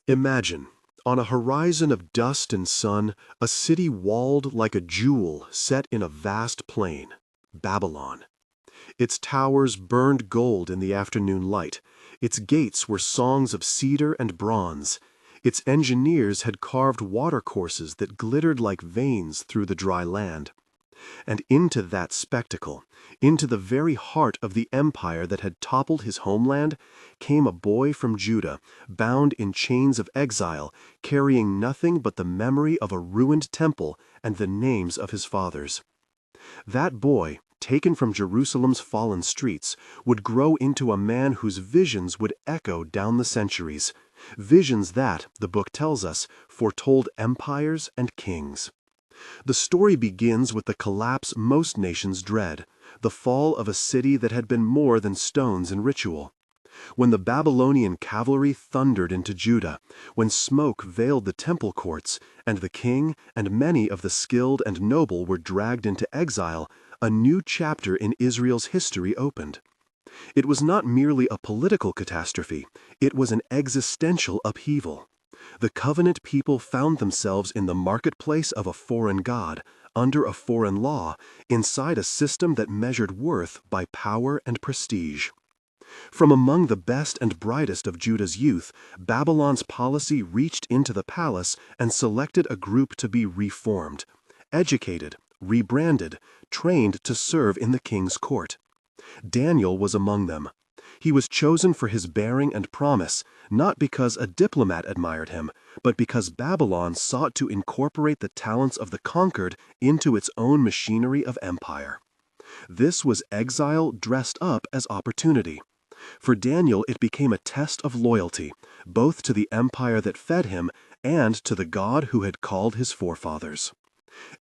Imagine, on a horizon of dust and sun, a city walled like a jewel set in a vast plain, Babylon. Its towers burned gold in the afternoon light. Its gates were songs of cedar and bronze. Its engineers had carved watercourses that glittered like veins through the dry land. And into that spectacle, into the very heart of the empire that had toppled his homeland, came a boy from Judah, bound in chains of exile, carrying nothing but the memory of a ruined temple and the names of his fathers. That boy, taken from Jerusalem's fallen streets, would grow into a man whose visions would echo down the centuries, visions that, the book tells us, foretold empires and kings. The story begins with the collapse most nations dread, the fall of a city that had been more than stones and ritual. When the Babylonian cavalry thundered into Judah, when smoke veiled the temple courts, and the king and many of the skilled and noble were dragged into exile, a new chapter in Israel's history opened. It was not merely a political catastrophe, it was an existential upheaval. The covenant people found themselves in the marketplace of a foreign god, under a foreign law, inside a system that measured worth by power and prestige. From among the best and brightest of Judah's youth, Babylon's policy reached into the palace and selected a group to be reformed, educated, rebranded, trained to serve in the king's court. Daniel was among them. He was chosen for his bearing and promise, not because a diplomat admired him, but because Babylon sought to incorporate the talents of the conquered into its own machinery of empire. This was exile dressed up as opportunity. For Daniel, it became a test of loyalty, both to the empire that fed him and to the God who had called his forefathers.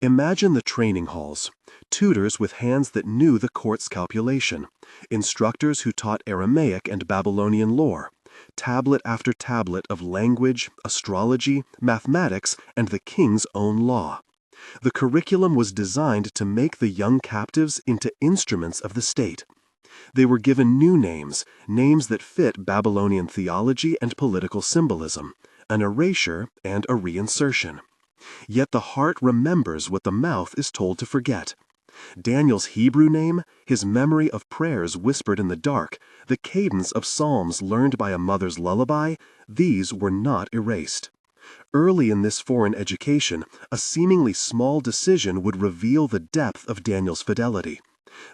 Imagine the training halls, tutors with hands that knew the court's calculation, instructors who taught Aramaic and Babylonian lore, tablet after tablet of language, astrology, mathematics, and the king's own law. The curriculum was designed to make the young captives into instruments of the state. They were given new names, names that fit Babylonian theology and political symbolism, an erasure and a reinsertion. Yet the heart remembers what the mouth is told to forget. Daniel's Hebrew name, his memory of prayers whispered in the dark, the cadence of psalms learned by a mother's lullaby, these were not erased. Early in this foreign education, a seemingly small decision would reveal the depth of Daniel's fidelity.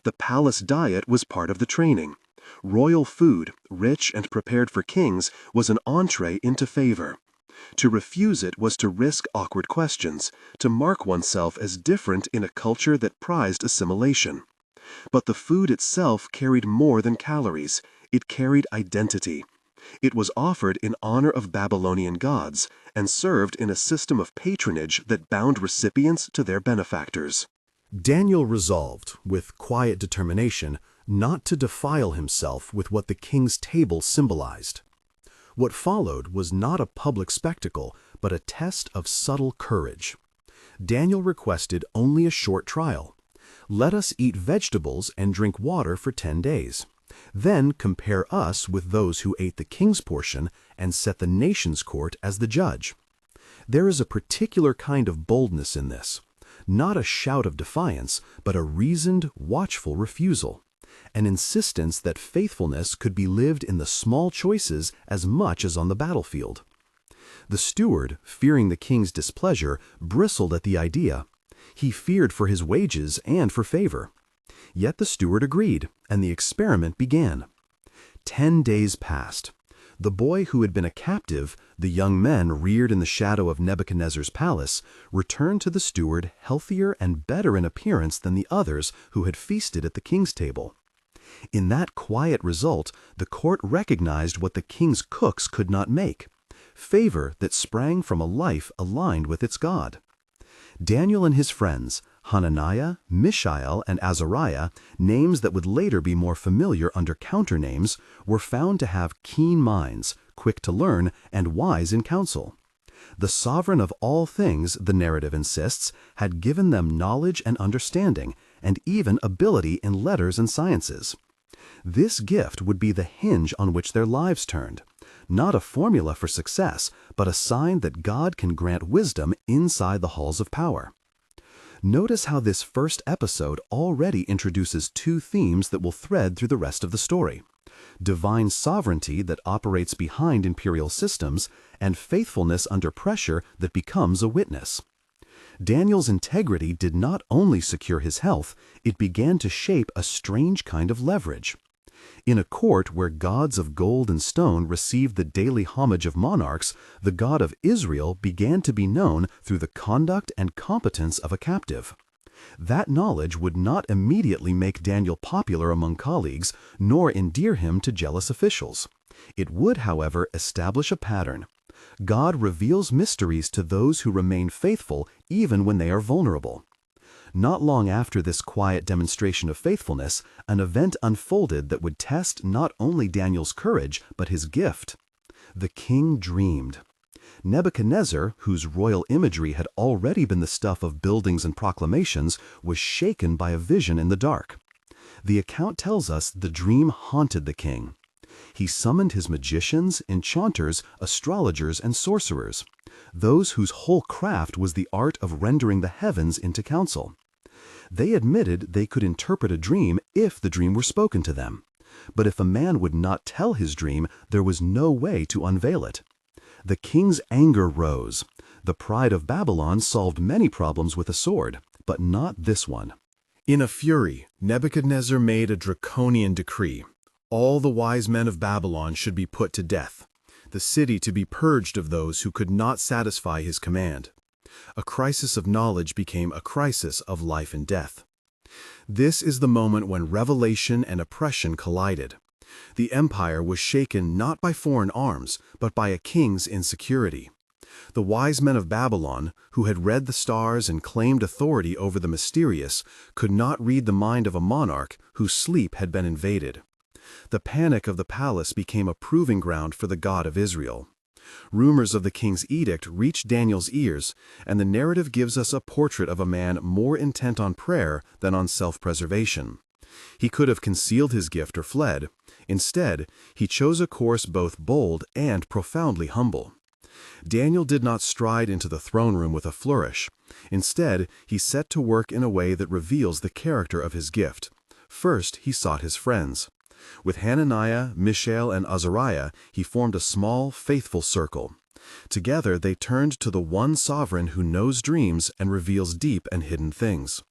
The palace diet was part of the training. Royal food, rich and prepared for kings, was an entree into favor. To refuse it was to risk awkward questions, to mark oneself as different in a culture that prized assimilation. But the food itself carried more than calories. It carried identity. It was offered in honor of Babylonian gods and served in a system of patronage that bound recipients to their benefactors. Daniel resolved, with quiet determination, not to defile himself with what the king's table symbolized. What followed was not a public spectacle, but a test of subtle courage. Daniel requested only a short trial. Let us eat vegetables and drink water for 10 days. Then compare us with those who ate the king's portion and set the nation's court as the judge. There is a particular kind of boldness in this. Not a shout of defiance, but a reasoned, watchful refusal. An insistence that faithfulness could be lived in the small choices as much as on the battlefield. The steward, fearing the king's displeasure, bristled at the idea. He feared for his wages and for favor. Yet the steward agreed, and the experiment began. 10 days passed. The boy who had been a captive, the young men reared in the shadow of Nebuchadnezzar's palace, returned to the steward healthier and better in appearance than the others who had feasted at the king's table. In that quiet result, the court recognized what the king's cooks could not make, favor that sprang from a life aligned with its God. Daniel and his friends, Hananiah, Mishael, and Azariah, names that would later be more familiar under counternames, were found to have keen minds, quick to learn, and wise in counsel. The sovereign of all things, the narrative insists, had given them knowledge and understanding, and even ability in letters and sciences. This gift would be the hinge on which their lives turned. Not a formula for success, but a sign that God can grant wisdom inside the halls of power. Notice how this first episode already introduces two themes that will thread through the rest of the story: divine sovereignty that operates behind imperial systems, and faithfulness under pressure that becomes a witness. Daniel's integrity did not only secure his health, it began to shape a strange kind of leverage. In a court where gods of gold and stone received the daily homage of monarchs, the God of Israel began to be known through the conduct and competence of a captive. That knowledge would not immediately make Daniel popular among colleagues, nor endear him to jealous officials. It would, however, establish a pattern. God reveals mysteries to those who remain faithful even when they are vulnerable. Not long after this quiet demonstration of faithfulness, an event unfolded that would test not only Daniel's courage, but his gift. The king dreamed. Nebuchadnezzar, whose royal imagery had already been the stuff of buildings and proclamations, was shaken by a vision in the dark. The account tells us the dream haunted the king. He summoned his magicians, enchanters, astrologers, and sorcerers, those whose whole craft was the art of rendering the heavens into counsel. They admitted they could interpret a dream if the dream were spoken to them. But if a man would not tell his dream, there was no way to unveil it. The king's anger rose. The pride of Babylon solved many problems with a sword, but not this one. In a fury, Nebuchadnezzar made a draconian decree. All the wise men of Babylon should be put to death, the city to be purged of those who could not satisfy his command. A crisis of knowledge became a crisis of life and death. This is the moment when revelation and oppression collided. The empire was shaken not by foreign arms, but by a king's insecurity. The wise men of Babylon, who had read the stars and claimed authority over the mysterious, could not read the mind of a monarch whose sleep had been invaded. The panic of the palace became a proving ground for the God of Israel. Rumors of the king's edict reached Daniel's ears, and the narrative gives us a portrait of a man more intent on prayer than on self-preservation. He could have concealed his gift or fled. Instead, he chose a course both bold and profoundly humble. Daniel did not stride into the throne room with a flourish. Instead, he set to work in a way that reveals the character of his gift. First, he sought his friends. With Hananiah, Mishael, and Azariah, he formed a small, faithful circle. Together, they turned to the one sovereign who knows dreams and reveals deep and hidden things.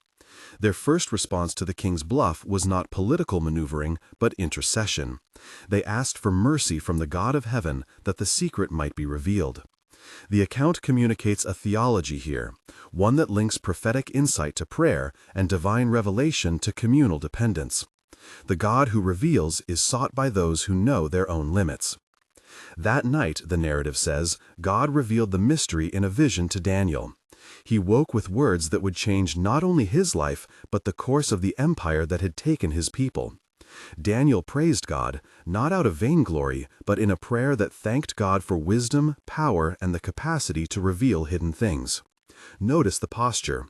Their first response to the king's bluff was not political maneuvering, but intercession. They asked for mercy from the God of heaven that the secret might be revealed. The account communicates a theology here, one that links prophetic insight to prayer and divine revelation to communal dependence. The God who reveals is sought by those who know their own limits. That night, the narrative says, God revealed the mystery in a vision to Daniel. He woke with words that would change not only his life, but the course of the empire that had taken his people. Daniel praised God, not out of vainglory, but in a prayer that thanked God for wisdom, power, and the capacity to reveal hidden things. Notice the posture.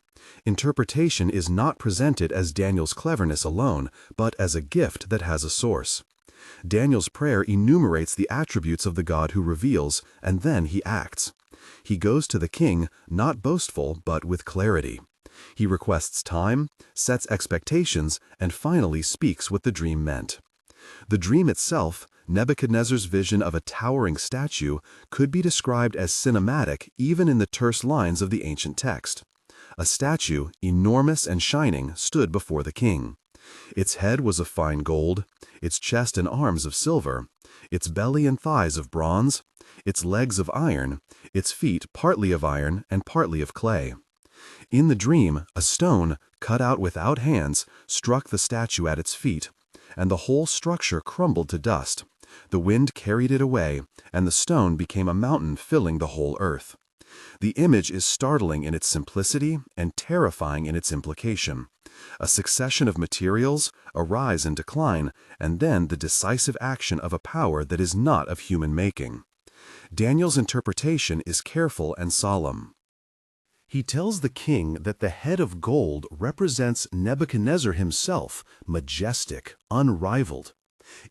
Interpretation is not presented as Daniel's cleverness alone, but as a gift that has a source. Daniel's prayer enumerates the attributes of the God who reveals, and then he acts. He goes to the king, not boastful, but with clarity. He requests time, sets expectations, and finally speaks what the dream meant. The dream itself, Nebuchadnezzar's vision of a towering statue, could be described as cinematic even in the terse lines of the ancient text. A statue, enormous and shining, stood before the king. Its head was of fine gold, its chest and arms of silver, its belly and thighs of bronze, its legs of iron, its feet partly of iron and partly of clay. In the dream, a stone, cut out without hands, struck the statue at its feet, and the whole structure crumbled to dust. The wind carried it away, and the stone became a mountain filling the whole earth. The image is startling in its simplicity and terrifying in its implication. A succession of materials, a rise and decline, and then the decisive action of a power that is not of human making. Daniel's interpretation is careful and solemn. He tells the king that the head of gold represents Nebuchadnezzar himself, majestic, unrivaled.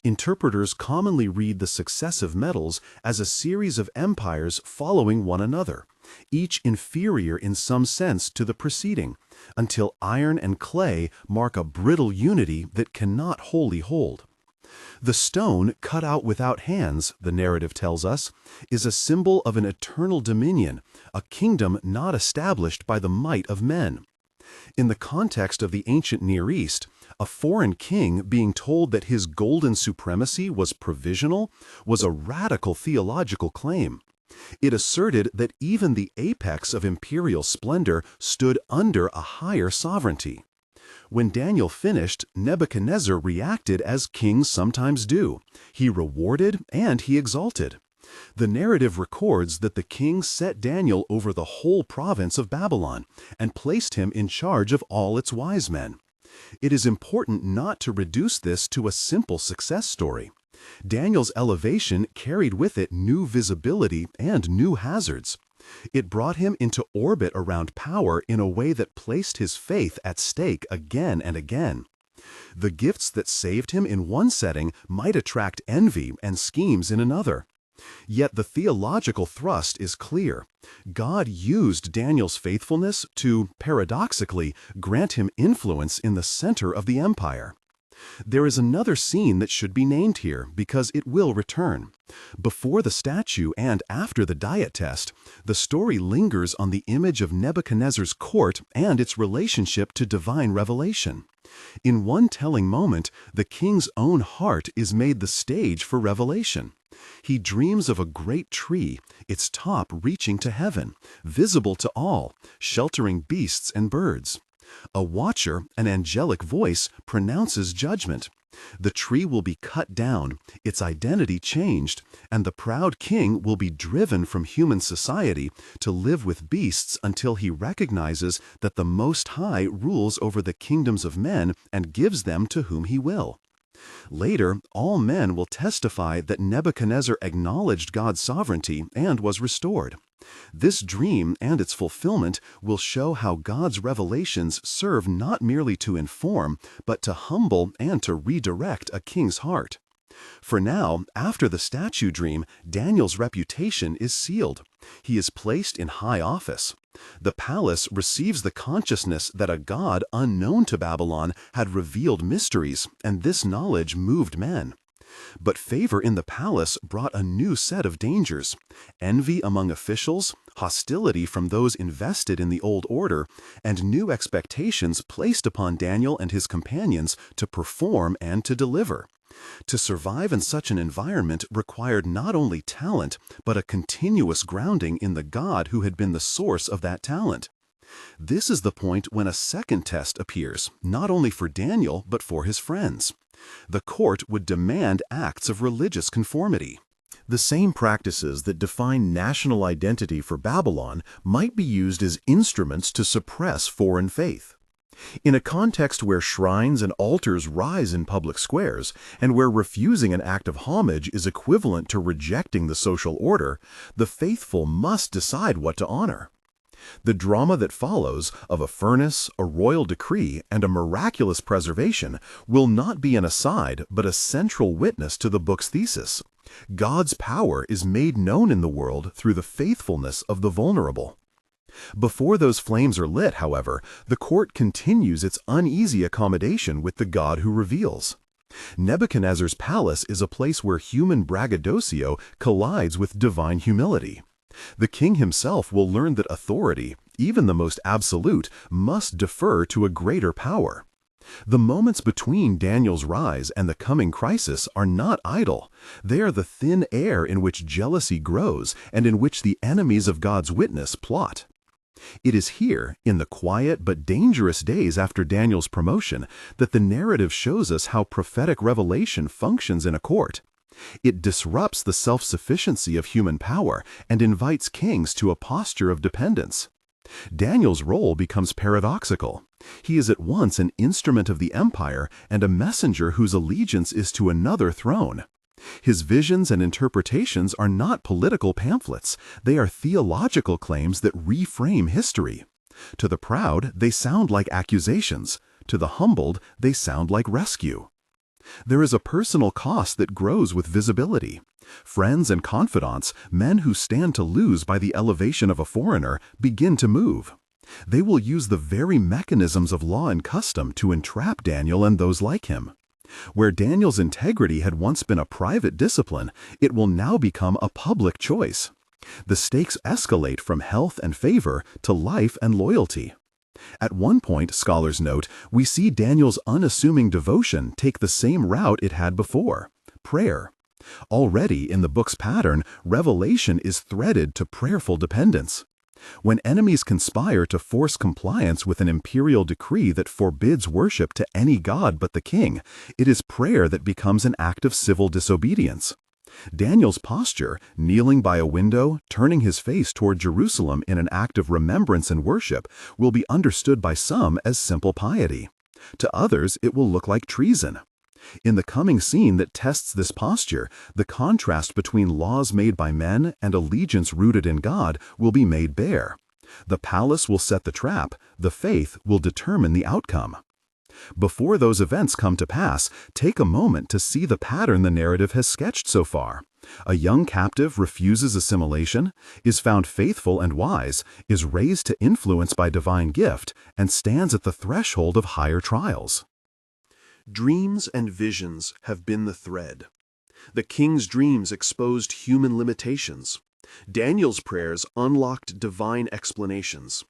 Interpreters commonly read the successive metals as a series of empires following one another, each inferior in some sense to the preceding, until iron and clay mark a brittle unity that cannot wholly hold. The stone cut out without hands, the narrative tells us, is a symbol of an eternal dominion, a kingdom not established by the might of men. In the context of the ancient Near East, a foreign king being told that his golden supremacy was provisional was a radical theological claim. It asserted that even the apex of imperial splendor stood under a higher sovereignty. When Daniel finished, Nebuchadnezzar reacted as kings sometimes do. He rewarded and he exalted. The narrative records that the king set Daniel over the whole province of Babylon and placed him in charge of all its wise men. It is important not to reduce this to a simple success story. Daniel's elevation carried with it new visibility and new hazards. It brought him into orbit around power in a way that placed his faith at stake again and again. The gifts that saved him in one setting might attract envy and schemes in another. Yet the theological thrust is clear. God used Daniel's faithfulness to, paradoxically, grant him influence in the center of the empire. There is another scene that should be named here because it will return. Before the statue and after the diet test, the story lingers on the image of Nebuchadnezzar's court and its relationship to divine revelation. In one telling moment, the king's own heart is made the stage for revelation. He dreams of a great tree, its top reaching to heaven, visible to all, sheltering beasts and birds. A watcher, an angelic voice, pronounces judgment. The tree will be cut down, its identity changed, and the proud king will be driven from human society to live with beasts until he recognizes that the Most High rules over the kingdoms of men and gives them to whom he will. Later, all men will testify that Nebuchadnezzar acknowledged God's sovereignty and was restored. This dream and its fulfillment will show how God's revelations serve not merely to inform, but to humble and to redirect a king's heart. For now, after the statue dream, Daniel's reputation is sealed. He is placed in high office. The palace receives the consciousness that a God unknown to Babylon had revealed mysteries, and this knowledge moved men. But favor in the palace brought a new set of dangers: envy among officials, hostility from those invested in the old order, and new expectations placed upon Daniel and his companions to perform and to deliver. To survive in such an environment required not only talent, but a continuous grounding in the God who had been the source of that talent. This is the point when a second test appears, not only for Daniel, but for his friends. The court would demand acts of religious conformity. The same practices that define national identity for Babylon might be used as instruments to suppress foreign faith. In a context where shrines and altars rise in public squares, and where refusing an act of homage is equivalent to rejecting the social order, the faithful must decide what to honor. The drama that follows, of a furnace, a royal decree, and a miraculous preservation, will not be an aside but a central witness to the book's thesis. God's power is made known in the world through the faithfulness of the vulnerable. Before those flames are lit, however, the court continues its uneasy accommodation with the God who reveals. Nebuchadnezzar's palace is a place where human braggadocio collides with divine humility. The king himself will learn that authority, even the most absolute, must defer to a greater power. The moments between Daniel's rise and the coming crisis are not idle. They are the thin air in which jealousy grows and in which the enemies of God's witness plot. It is here, in the quiet but dangerous days after Daniel's promotion, that the narrative shows us how prophetic revelation functions in a court. It disrupts the self-sufficiency of human power and invites kings to a posture of dependence. Daniel's role becomes paradoxical. He is at once an instrument of the empire and a messenger whose allegiance is to another throne. His visions and interpretations are not political pamphlets. They are theological claims that reframe history. To the proud, they sound like accusations. To the humbled, they sound like rescue. There is a personal cost that grows with visibility. Friends and confidants, men who stand to lose by the elevation of a foreigner, begin to move. They will use the very mechanisms of law and custom to entrap Daniel and those like him. Where Daniel's integrity had once been a private discipline, it will now become a public choice. The stakes escalate from health and favor to life and loyalty. At one point, scholars note, we see Daniel's unassuming devotion take the same route it had before: prayer. Already in the book's pattern, revelation is threaded to prayerful dependence. When enemies conspire to force compliance with an imperial decree that forbids worship to any god but the king, it is prayer that becomes an act of civil disobedience. Daniel's posture, kneeling by a window, turning his face toward Jerusalem in an act of remembrance and worship, will be understood by some as simple piety. To others, it will look like treason. In the coming scene that tests this posture, the contrast between laws made by men and allegiance rooted in God will be made bare. The palace will set the trap, the faith will determine the outcome. Before those events come to pass, take a moment to see the pattern the narrative has sketched so far. A young captive refuses assimilation, is found faithful and wise, is raised to influence by divine gift, and stands at the threshold of higher trials. Dreams and visions have been the thread. The king's dreams exposed human limitations. Daniel's prayers unlocked divine explanations.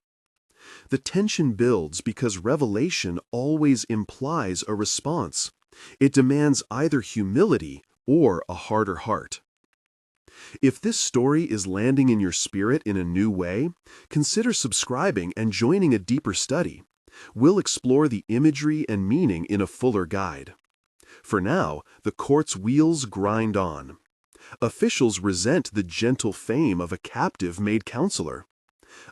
The tension builds because revelation always implies a response. It demands either humility or a harder heart. If this story is landing in your spirit in a new way, consider subscribing and joining a deeper study. We'll explore the imagery and meaning in a fuller guide. For now, the court's wheels grind on. Officials resent the gentle fame of a captive-made counselor.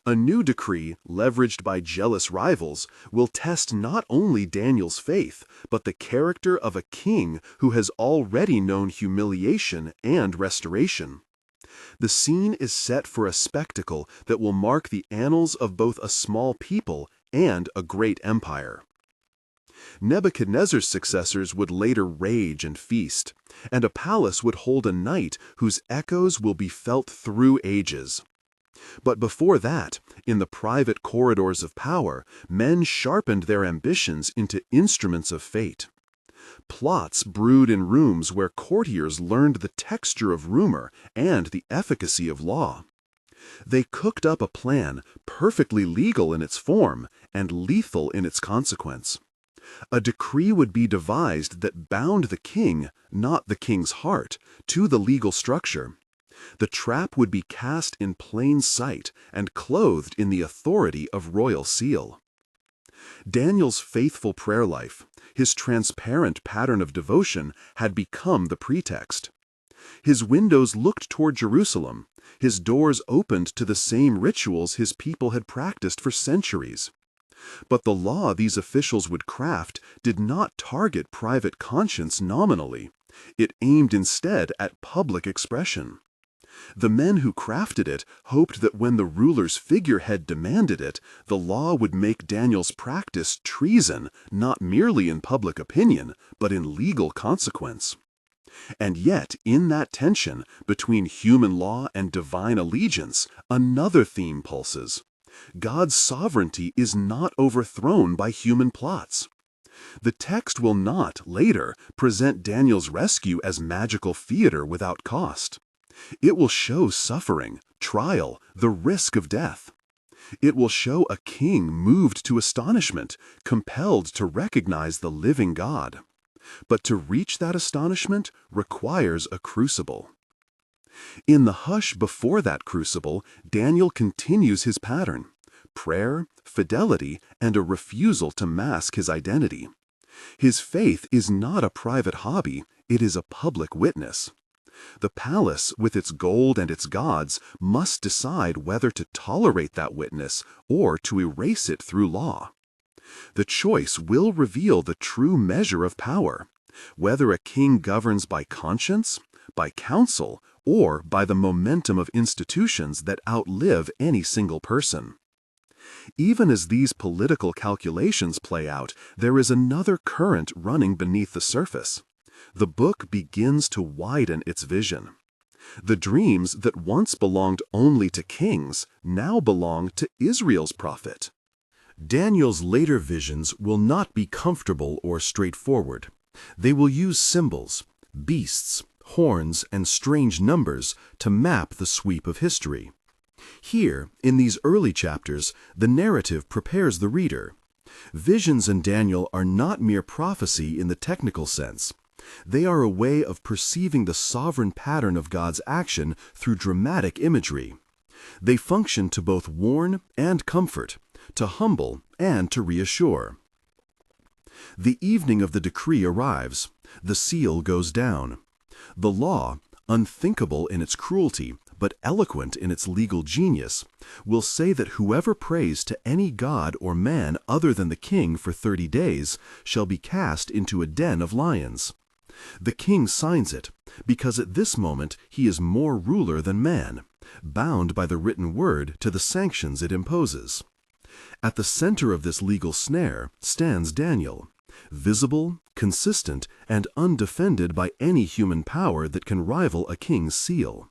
A new decree, leveraged by jealous rivals, will test not only Daniel's faith, but the character of a king who has already known humiliation and restoration. The scene is set for a spectacle that will mark the annals of both a small people and a great empire. Nebuchadnezzar's successors would later rage and feast, and a palace would hold a night whose echoes will be felt through ages. But before that, in the private corridors of power, men sharpened their ambitions into instruments of fate. Plots brewed in rooms where courtiers learned the texture of rumor and the efficacy of law. They cooked up a plan perfectly legal in its form and lethal in its consequence. A decree would be devised that bound the king, not the king's heart, to the legal structure. The trap would be cast in plain sight and clothed in the authority of royal seal. Daniel's faithful prayer life, his transparent pattern of devotion, had become the pretext. His windows looked toward Jerusalem. His doors opened to the same rituals his people had practiced for centuries. But the law these officials would craft did not target private conscience nominally. It aimed instead at public expression. The men who crafted it hoped that when the ruler's figurehead demanded it, the law would make Daniel's practice treason, not merely in public opinion, but in legal consequence. And yet, in that tension between human law and divine allegiance, another theme pulses. God's sovereignty is not overthrown by human plots. The text will not, later, present Daniel's rescue as magical theater without cost. It will show suffering, trial, the risk of death. It will show a king moved to astonishment, compelled to recognize the living God. But to reach that astonishment requires a crucible. In the hush before that crucible, Daniel continues his pattern: prayer, fidelity, and a refusal to mask his identity. His faith is not a private hobby, it is a public witness. The palace, with its gold and its gods, must decide whether to tolerate that witness or to erase it through law. The choice will reveal the true measure of power, whether a king governs by conscience, by counsel, or by the momentum of institutions that outlive any single person. Even as these political calculations play out, there is another current running beneath the surface. The book begins to widen its vision. The dreams that once belonged only to kings now belong to Israel's prophet. Daniel's later visions will not be comfortable or straightforward. They will use symbols, beasts, horns, and strange numbers to map the sweep of history. Here, in these early chapters, the narrative prepares the reader. Visions in Daniel are not mere prophecy in the technical sense. They are a way of perceiving the sovereign pattern of God's action through dramatic imagery. They function to both warn and comfort, to humble and to reassure. The evening of the decree arrives. The seal goes down. The law, unthinkable in its cruelty, but eloquent in its legal genius, will say that whoever prays to any god or man other than the king for 30 days shall be cast into a den of lions. The king signs it, because at this moment he is more ruler than man, bound by the written word to the sanctions it imposes. At the center of this legal snare stands Daniel, visible, consistent, and undefended by any human power that can rival a king's seal.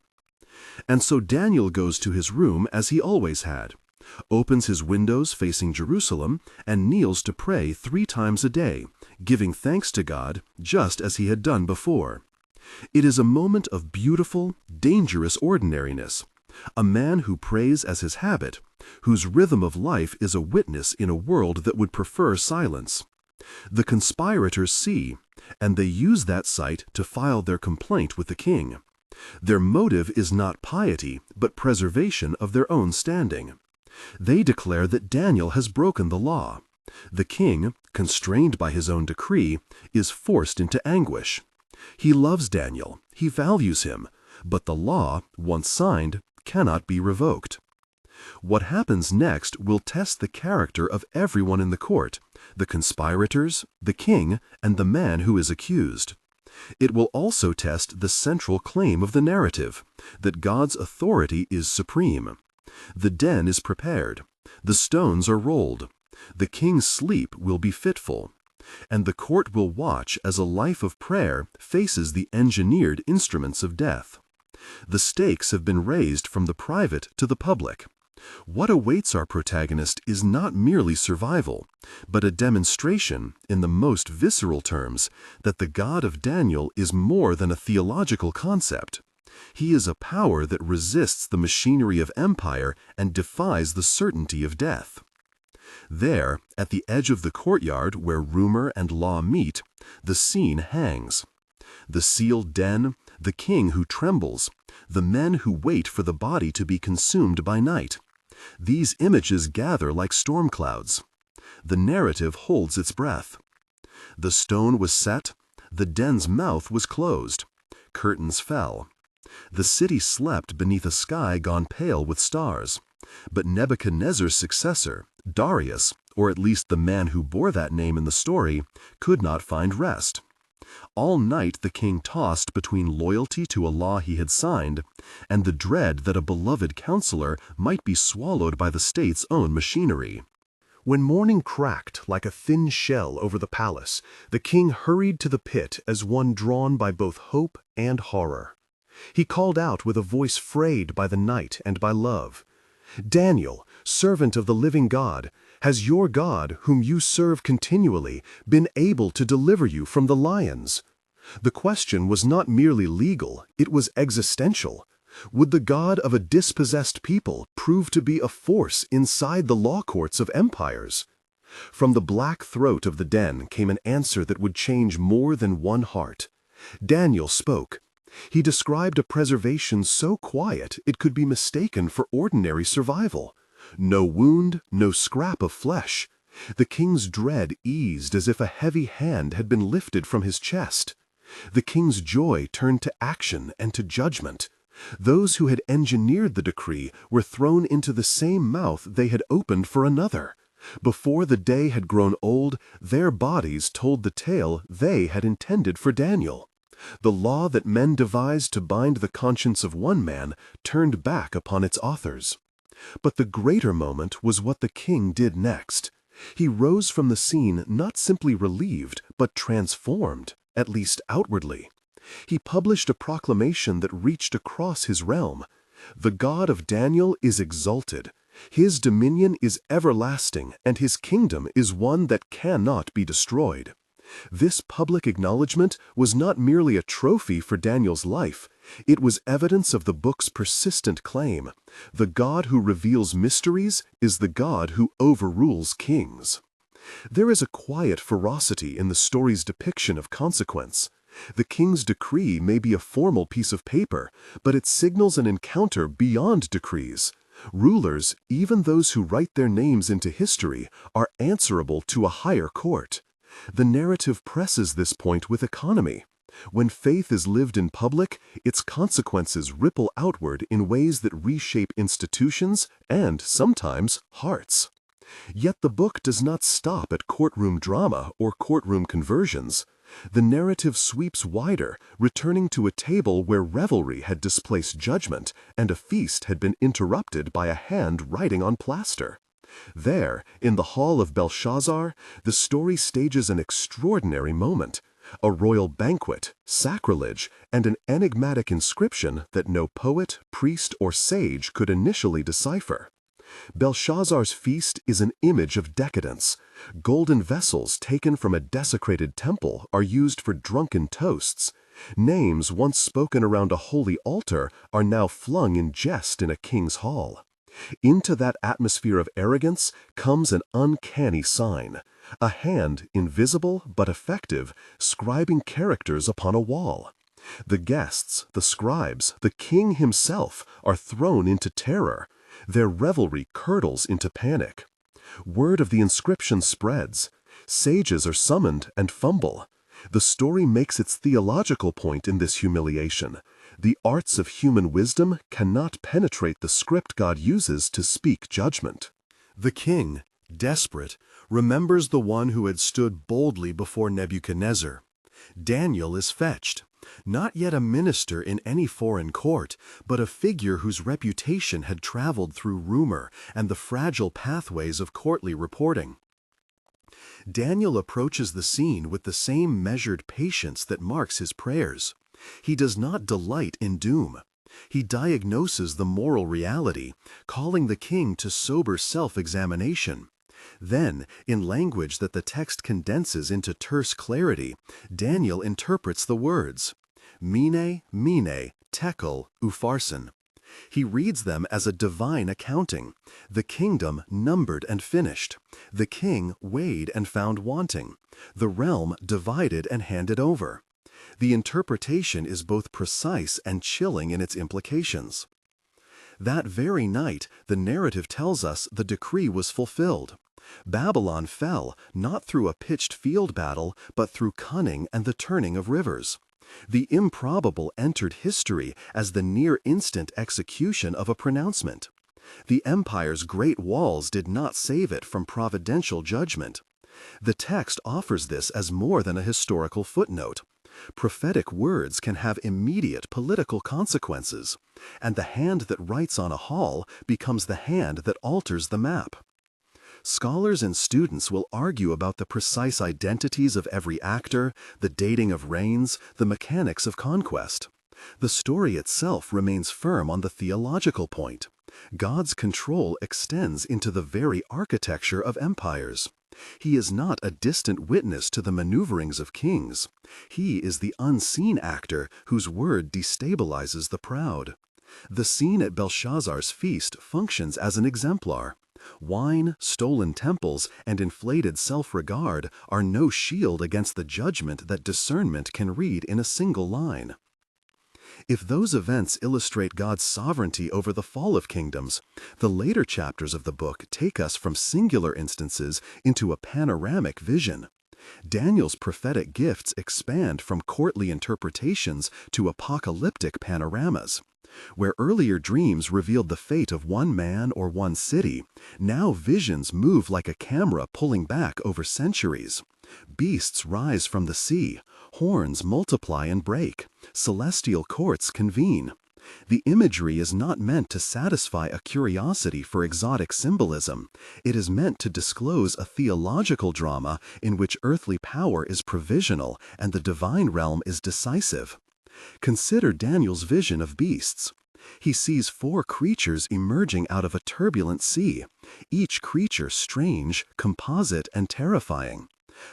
And so Daniel goes to his room as he always had, opens his windows facing Jerusalem, and kneels to pray 3 times a day, giving thanks to God just as he had done before. It is a moment of beautiful, dangerous ordinariness. A man who prays as his habit, whose rhythm of life is a witness in a world that would prefer silence. The conspirators see, and they use that sight to file their complaint with the king. Their motive is not piety, but preservation of their own standing. They declare that Daniel has broken the law. The king, constrained by his own decree, is forced into anguish. He loves Daniel, he values him, but the law, once signed, cannot be revoked. What happens next will test the character of everyone in the court, the conspirators, the king, and the man who is accused. It will also test the central claim of the narrative, that God's authority is supreme. The den is prepared. The stones are rolled. The king's sleep will be fitful. And the court will watch as a life of prayer faces the engineered instruments of death. The stakes have been raised from the private to the public. What awaits our protagonist is not merely survival, but a demonstration, in the most visceral terms, that the God of Daniel is more than a theological concept. He is a power that resists the machinery of empire and defies the certainty of death. There, at the edge of the courtyard where rumor and law meet, the scene hangs. The sealed den, the king who trembles, the men who wait for the body to be consumed by night. These images gather like storm clouds. The narrative holds its breath. The stone was set, the den's mouth was closed. Curtains fell. The city slept beneath a sky gone pale with stars. But Nebuchadnezzar's successor, Darius, or at least the man who bore that name in the story, could not find rest. All night the king tossed between loyalty to a law he had signed and the dread that a beloved counselor might be swallowed by the state's own machinery. When morning cracked like a thin shell over the palace, the king hurried to the pit as one drawn by both hope and horror. He called out with a voice frayed by the night and by love, "Daniel, servant of the living God, has your God, whom you serve continually, been able to deliver you from the lions?" The question was not merely legal, it was existential. Would the God of a dispossessed people prove to be a force inside the law courts of empires? From the black throat of the den came an answer that would change more than one heart. Daniel spoke. He described a preservation so quiet it could be mistaken for ordinary survival. No wound, no scrap of flesh. The king's dread eased as if a heavy hand had been lifted from his chest. The king's joy turned to action and to judgment. Those who had engineered the decree were thrown into the same mouth they had opened for another. Before the day had grown old, their bodies told the tale they had intended for Daniel. The law that men devised to bind the conscience of one man turned back upon its authors. But the greater moment was what the king did next. He rose from the scene not simply relieved, but transformed. at least outwardly. He published a proclamation that reached across his realm. The God of Daniel is exalted. His dominion is everlasting, and his kingdom is one that cannot be destroyed. This public acknowledgement was not merely a trophy for Daniel's life. It was evidence of the book's persistent claim: the God who reveals mysteries is the God who overrules kings. There is a quiet ferocity in the story's depiction of consequence. The king's decree may be a formal piece of paper, but it signals an encounter beyond decrees. Rulers, even those who write their names into history, are answerable to a higher court. The narrative presses this point with economy. When faith is lived in public, its consequences ripple outward in ways that reshape institutions and, sometimes, hearts. Yet the book does not stop at courtroom drama or courtroom conversions. The narrative sweeps wider, returning to a table where revelry had displaced judgment and a feast had been interrupted by a hand writing on plaster. There, in the hall of Belshazzar, the story stages an extraordinary moment: a royal banquet, sacrilege, and an enigmatic inscription that no poet, priest, or sage could initially decipher. Belshazzar's feast is an image of decadence. Golden vessels taken from a desecrated temple are used for drunken toasts. Names once spoken around a holy altar are now flung in jest in a king's hall. Into that atmosphere of arrogance comes an uncanny sign: a hand, invisible but effective, scribing characters upon a wall. The guests, the scribes, the king himself are thrown into terror. Their revelry curdles into panic. Word of the inscription spreads. Sages are summoned and fumble. The story makes its theological point in this humiliation. The arts of human wisdom cannot penetrate the script God uses to speak judgment. The king, desperate, remembers the one who had stood boldly before Nebuchadnezzar. Daniel is fetched, not yet a minister in any foreign court, but a figure whose reputation had traveled through rumor and the fragile pathways of courtly reporting. Daniel approaches the scene with the same measured patience that marks his prayers. He does not delight in doom. He diagnoses the moral reality, calling the king to sober self-examination. Then, in language that the text condenses into terse clarity, Daniel interprets the words: Mene, mene, tekel, upharsin. He reads them as a divine accounting: the kingdom numbered and finished, the king weighed and found wanting, the realm divided and handed over. The interpretation is both precise and chilling in its implications. That very night, the narrative tells us the decree was fulfilled. Babylon fell not through a pitched field battle, but through cunning and the turning of rivers. The improbable entered history as the near-instant execution of a pronouncement. The empire's great walls did not save it from providential judgment. The text offers this as more than a historical footnote. Prophetic words can have immediate political consequences, and the hand that writes on a hall becomes the hand that alters the map. Scholars and students will argue about the precise identities of every actor, the dating of reigns, the mechanics of conquest. The story itself remains firm on the theological point. God's control extends into the very architecture of empires. He is not a distant witness to the maneuverings of kings. He is the unseen actor whose word destabilizes the proud. The scene at Belshazzar's feast functions as an exemplar. Wine, stolen temples, and inflated self-regard are no shield against the judgment that discernment can read in a single line. If those events illustrate God's sovereignty over the fall of kingdoms, the later chapters of the book take us from singular instances into a panoramic vision. Daniel's prophetic gifts expand from courtly interpretations to apocalyptic panoramas. Where earlier dreams revealed the fate of one man or one city, now visions move like a camera pulling back over centuries. Beasts rise from the sea, horns multiply and break, celestial courts convene. The imagery is not meant to satisfy a curiosity for exotic symbolism. It is meant to disclose a theological drama in which earthly power is provisional and the divine realm is decisive. Consider Daniel's vision of beasts. He sees 4 creatures emerging out of a turbulent sea, each creature strange, composite, and terrifying.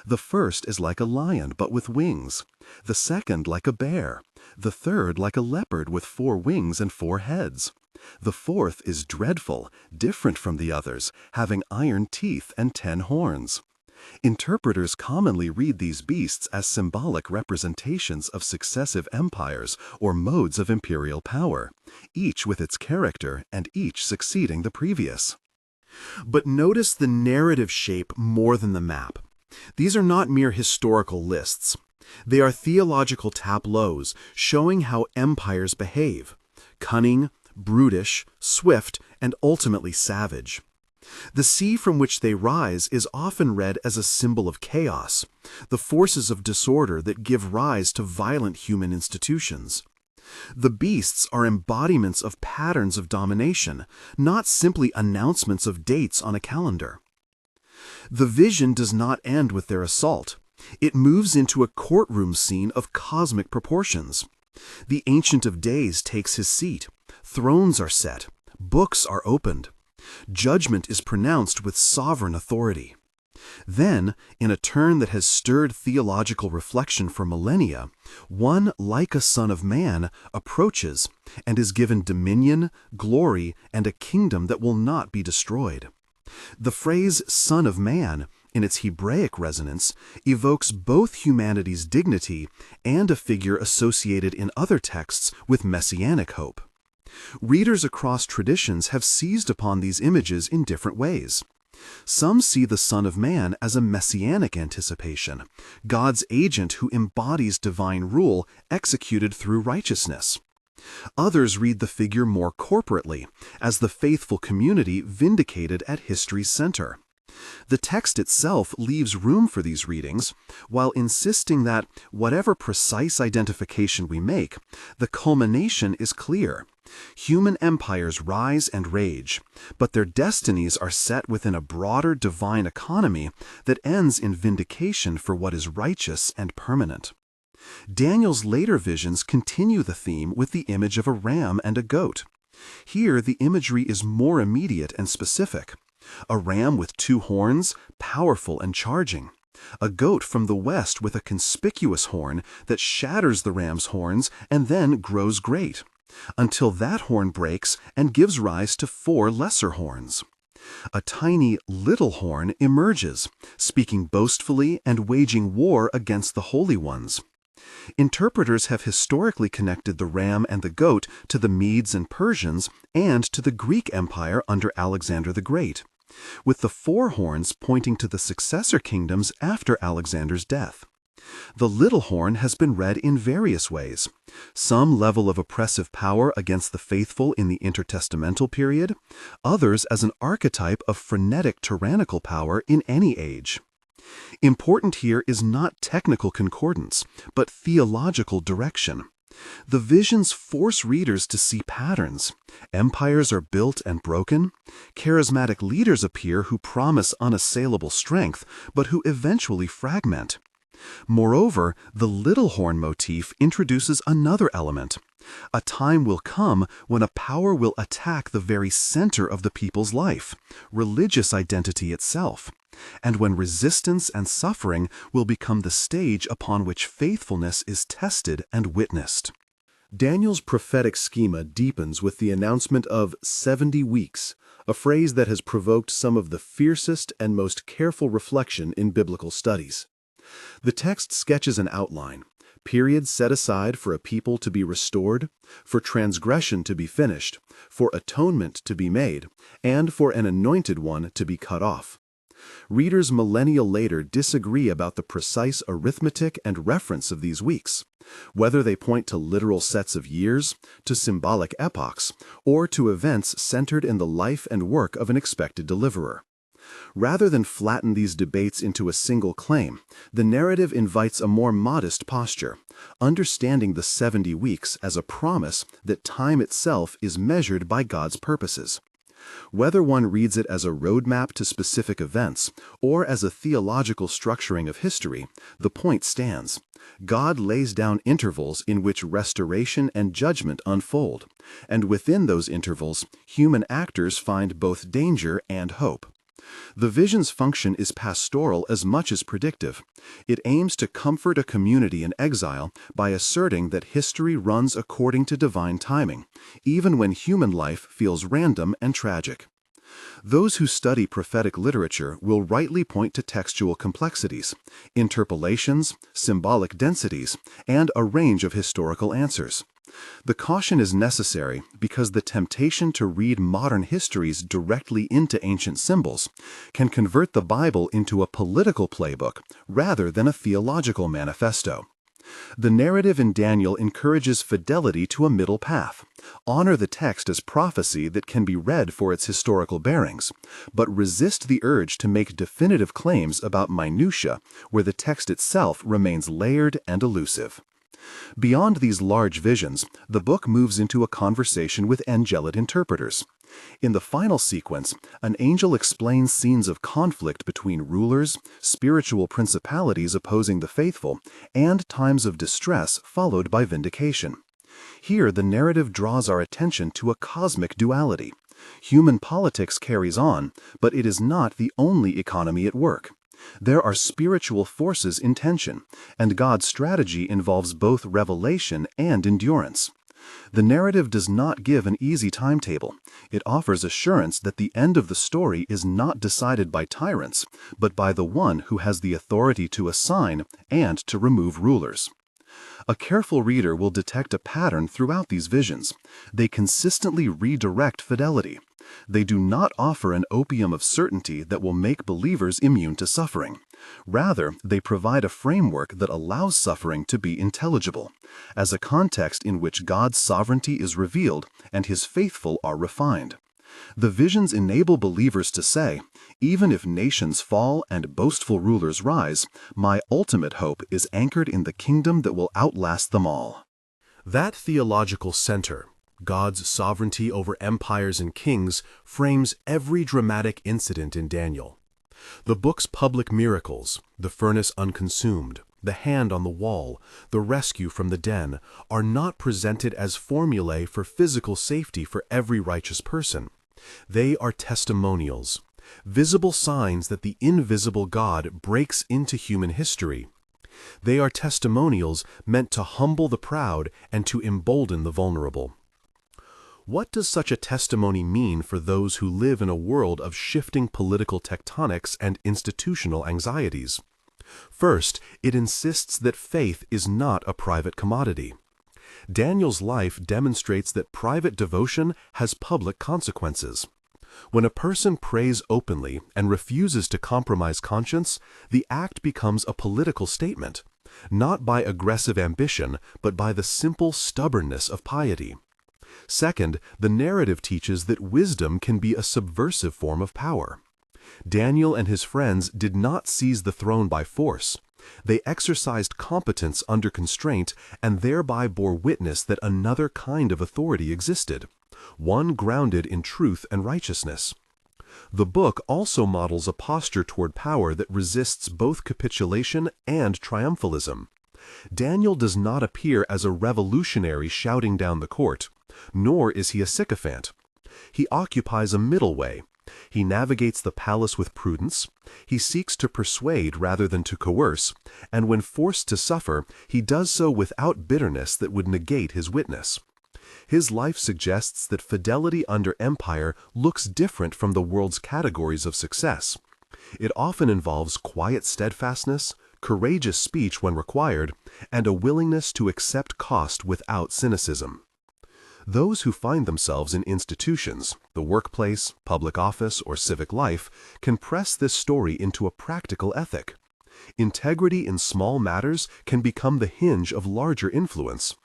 The first is like a lion but with wings, the second like a bear, the third like a leopard with 4 wings and 4 heads. The fourth is dreadful, different from the others, having iron teeth and 10 horns. Interpreters commonly read these beasts as symbolic representations of successive empires or modes of imperial power, each with its character and each succeeding the previous. But notice the narrative shape more than the map. These are not mere historical lists. They are theological tableaus showing how empires behave: cunning, brutish, swift, and ultimately savage. The sea from which they rise is often read as a symbol of chaos, the forces of disorder that give rise to violent human institutions. The beasts are embodiments of patterns of domination, not simply announcements of dates on a calendar. The vision does not end with their assault. It moves into a courtroom scene of cosmic proportions. The Ancient of Days takes his seat. Thrones are set. Books are opened. Judgment is pronounced with sovereign authority. Then, in a turn that has stirred theological reflection for millennia, one like a Son of Man approaches and is given dominion, glory, and a kingdom that will not be destroyed. The phrase Son of Man, in its Hebraic resonance, evokes both humanity's dignity and a figure associated in other texts with messianic hope. Readers across traditions have seized upon these images in different ways. Some see the Son of Man as a messianic anticipation, God's agent who embodies divine rule executed through righteousness. Others read the figure more corporately, as the faithful community vindicated at history's center. The text itself leaves room for these readings, while insisting that, whatever precise identification we make, the culmination is clear. Human empires rise and rage, but their destinies are set within a broader divine economy that ends in vindication for what is righteous and permanent. Daniel's later visions continue the theme with the image of a ram and a goat. Here, the imagery is more immediate and specific. A ram with 2 horns, powerful and charging. A goat from the west with a conspicuous horn that shatters the ram's horns and then grows great, until that horn breaks and gives rise to 4 lesser horns. A tiny little horn emerges, speaking boastfully and waging war against the holy ones. Interpreters have historically connected the ram and the goat to the Medes and Persians and to the Greek Empire under Alexander the Great, with the 4 horns pointing to the successor kingdoms after Alexander's death. The little horn has been read in various ways: some level of oppressive power against the faithful in the intertestamental period, others as an archetype of frenetic tyrannical power in any age. Important here is not technical concordance, but theological direction. The visions force readers to see patterns. Empires are built and broken. Charismatic leaders appear who promise unassailable strength, but who eventually fragment. Moreover, the little horn motif introduces another element. A time will come when a power will attack the very center of the people's life, religious identity itself, and when resistance and suffering will become the stage upon which faithfulness is tested and witnessed. Daniel's prophetic schema deepens with the announcement of 70 weeks, a phrase that has provoked some of the fiercest and most careful reflection in biblical studies. The text sketches an outline, periods set aside for a people to be restored, for transgression to be finished, for atonement to be made, and for an anointed one to be cut off. Readers millennia later disagree about the precise arithmetic and reference of these weeks, whether they point to literal sets of years, to symbolic epochs, or to events centered in the life and work of an expected deliverer. Rather than flatten these debates into a single claim, the narrative invites a more modest posture, understanding the 70 weeks as a promise that time itself is measured by God's purposes. Whether one reads it as a roadmap to specific events or as a theological structuring of history, the point stands. God lays down intervals in which restoration and judgment unfold, and within those intervals, human actors find both danger and hope. The vision's function is pastoral as much as predictive. It aims to comfort a community in exile by asserting that history runs according to divine timing, even when human life feels random and tragic. Those who study prophetic literature will rightly point to textual complexities, interpolations, symbolic densities, and a range of historical answers. The caution is necessary because the temptation to read modern histories directly into ancient symbols can convert the Bible into a political playbook rather than a theological manifesto. The narrative in Daniel encourages fidelity to a middle path. Honor the text as prophecy that can be read for its historical bearings, but resist the urge to make definitive claims about minutiae where the text itself remains layered and elusive. Beyond these large visions, the book moves into a conversation with angelic interpreters. In the final sequence, an angel explains scenes of conflict between rulers, spiritual principalities opposing the faithful, and times of distress followed by vindication. Here, the narrative draws our attention to a cosmic duality. Human politics carries on, but it is not the only economy at work. There are spiritual forces in tension, and God's strategy involves both revelation and endurance. The narrative does not give an easy timetable. It offers assurance that the end of the story is not decided by tyrants, but by the one who has the authority to assign and to remove rulers. A careful reader will detect a pattern throughout these visions. They consistently redirect fidelity. They do not offer an opium of certainty that will make believers immune to suffering. Rather, they provide a framework that allows suffering to be intelligible, as a context in which God's sovereignty is revealed and His faithful are refined. The visions enable believers to say, even if nations fall and boastful rulers rise, my ultimate hope is anchored in the kingdom that will outlast them all. That theological center, God's sovereignty over empires and kings, frames every dramatic incident in Daniel. The book's public miracles, the furnace unconsumed, the hand on the wall, the rescue from the den, are not presented as formulae for physical safety for every righteous person. They are testimonials, visible signs that the invisible God breaks into human history. They are testimonials meant to humble the proud and to embolden the vulnerable. What does such a testimony mean for those who live in a world of shifting political tectonics and institutional anxieties? First, it insists that faith is not a private commodity. Daniel's life demonstrates that private devotion has public consequences. When a person prays openly and refuses to compromise conscience, the act becomes a political statement, not by aggressive ambition, but by the simple stubbornness of piety. Second, the narrative teaches that wisdom can be a subversive form of power. Daniel and his friends did not seize the throne by force. They exercised competence under constraint and thereby bore witness that another kind of authority existed, one grounded in truth and righteousness. The book also models a posture toward power that resists both capitulation and triumphalism. Daniel does not appear as a revolutionary shouting down the court, nor is he a sycophant. He occupies a middle way. He navigates the palace with prudence, he seeks to persuade rather than to coerce, and when forced to suffer, he does so without bitterness that would negate his witness. His life suggests that fidelity under empire looks different from the world's categories of success. It often involves quiet steadfastness, courageous speech when required, and a willingness to accept cost without cynicism. Those who find themselves in institutions, the workplace, public office, or civic life, can press this story into a practical ethic. Integrity in small matters can become the hinge of larger influence.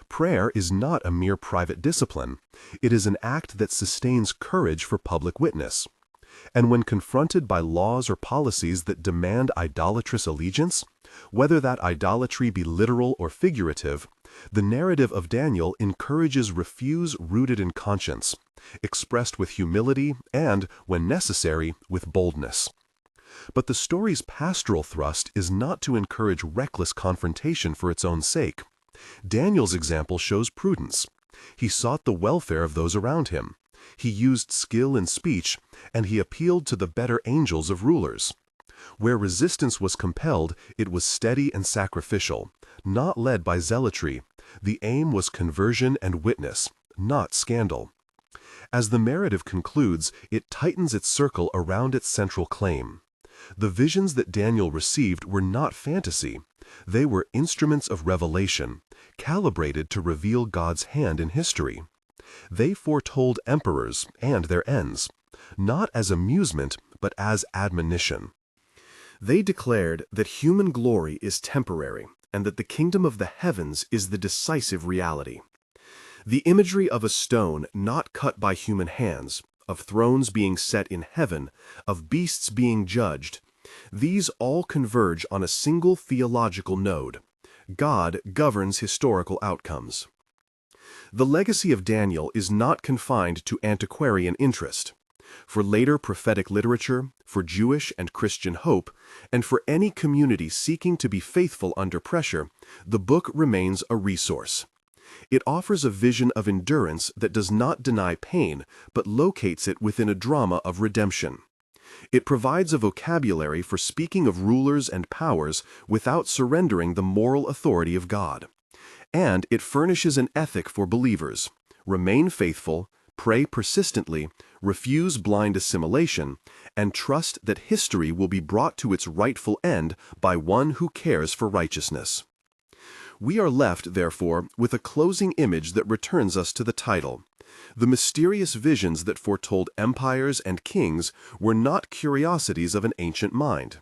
Prayer is not a mere private discipline. It is an act that sustains courage for public witness. And when confronted by laws or policies that demand idolatrous allegiance, whether that idolatry be literal or figurative, the narrative of Daniel encourages refuse rooted in conscience, expressed with humility and, when necessary, with boldness. But the story's pastoral thrust is not to encourage reckless confrontation for its own sake. Daniel's example shows prudence. He sought the welfare of those around him. He used skill in speech, and he appealed to the better angels of rulers. Where resistance was compelled, it was steady and sacrificial, not led by zealotry. The aim was conversion and witness, not scandal. As the narrative concludes, it tightens its circle around its central claim. The visions that Daniel received were not fantasy. They were instruments of revelation, calibrated to reveal God's hand in history. They foretold emperors and their ends, not as amusement, but as admonition. They declared that human glory is temporary and that the kingdom of the heavens is the decisive reality. The imagery of a stone not cut by human hands, of thrones being set in heaven, of beasts being judged, these all converge on a single theological node. God governs historical outcomes. The legacy of Daniel is not confined to antiquarian interest. For later prophetic literature, for Jewish and Christian hope, and for any community seeking to be faithful under pressure, the book remains a resource. It offers a vision of endurance that does not deny pain, but locates it within a drama of redemption. It provides a vocabulary for speaking of rulers and powers without surrendering the moral authority of God. And it furnishes an ethic for believers: remain faithful, pray persistently, refuse blind assimilation, and trust that history will be brought to its rightful end by one who cares for righteousness. We are left, therefore, with a closing image that returns us to the title. The mysterious visions that foretold empires and kings were not curiosities of an ancient mind.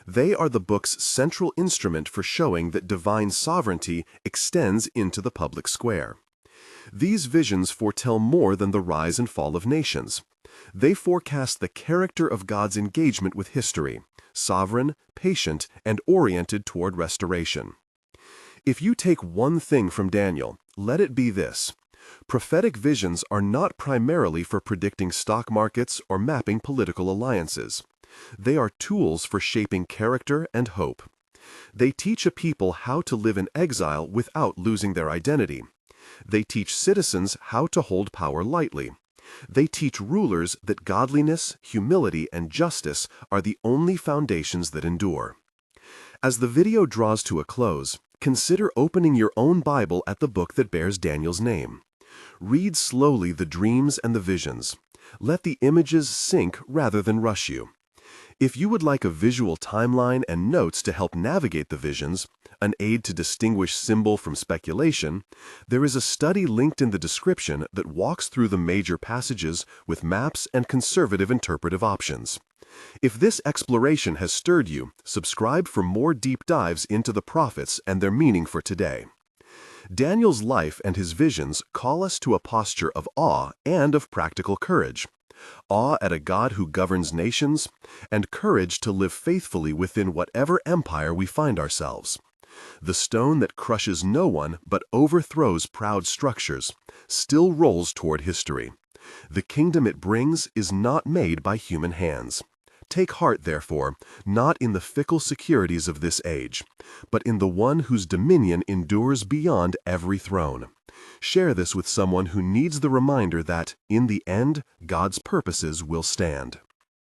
They are the book's central instrument for showing that divine sovereignty extends into the public square. These visions foretell more than the rise and fall of nations. They forecast the character of God's engagement with history, sovereign, patient, and oriented toward restoration. If you take one thing from Daniel, let it be this: prophetic visions are not primarily for predicting stock markets or mapping political alliances. They are tools for shaping character and hope. They teach a people how to live in exile without losing their identity. They teach citizens how to hold power lightly. They teach rulers that godliness, humility, and justice are the only foundations that endure. As the video draws to a close, consider opening your own Bible at the book that bears Daniel's name. Read slowly the dreams and the visions. Let the images sink rather than rush you. If you would like a visual timeline and notes to help navigate the visions, an aid to distinguish symbol from speculation, there is a study linked in the description that walks through the major passages with maps and conservative interpretive options. If this exploration has stirred you, subscribe for more deep dives into the prophets and their meaning for today. Daniel's life and his visions call us to a posture of awe and of practical courage. Awe at a God who governs nations, and courage to live faithfully within whatever empire we find ourselves. The stone that crushes no one but overthrows proud structures still rolls toward history. The kingdom it brings is not made by human hands. Take heart, therefore, not in the fickle securities of this age, but in the one whose dominion endures beyond every throne. Share this with someone who needs the reminder that, in the end, God's purposes will stand.